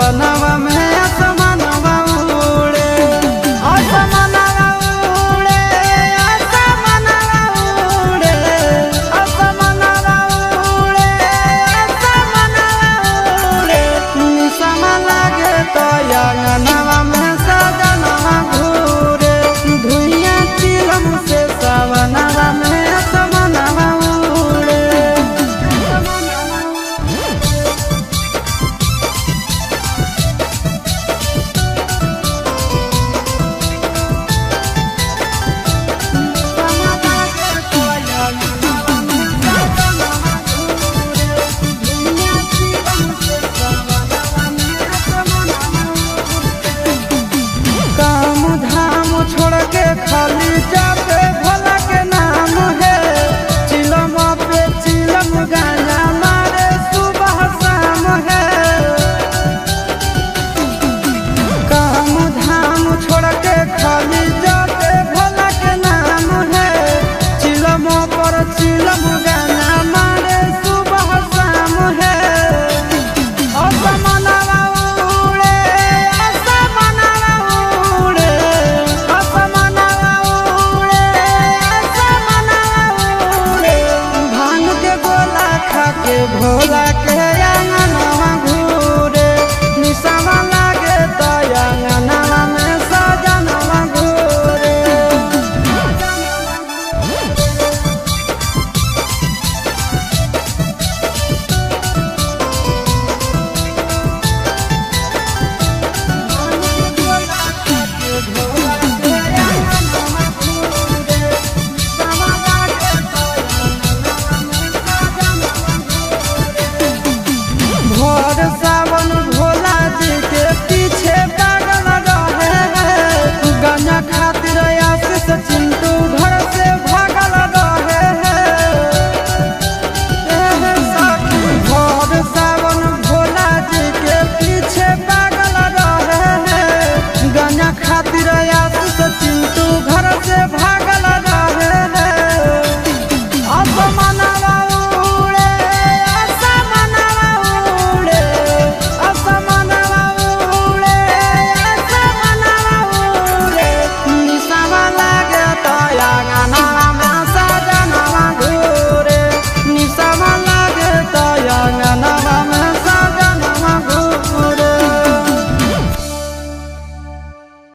सवनवा में आसमानवा उड़े, आसमानवा उड़े, आसमानवा उड़े, आसमानवा उड़े, आसमानवा उड़े। निशाना लागे तो अंगनवा में सजनवा घूरे, धुइया चिलम से सवनवा में आसमानवा उड़े। काम धाम छोड़ के खाली जाते भोला के नाम है, चिलम पे चिलम गाना मारे सुबह शाम है। काम धाम छोड़ के खाली जाते भोला के नाम है, चिलम पर चिलम गाना मारे सुबह शाम है। आसमानवा उड़े, आसमानवा उड़े, आसमानवा उड़े, आसमानवा उड़े। भांग के गोला खा के भोला के अंगनवा घूरे, निशाना लागे तो अंगनवा में सजनवा घूरे। भोर सावन भोला जी के पीछे पागल रहे हैं, गाना खातिर आशीष चिंटू घर से भागल रहे हैं। भोर सावन भोला जी के पीछे पागल रहे हैं, गाना खातिर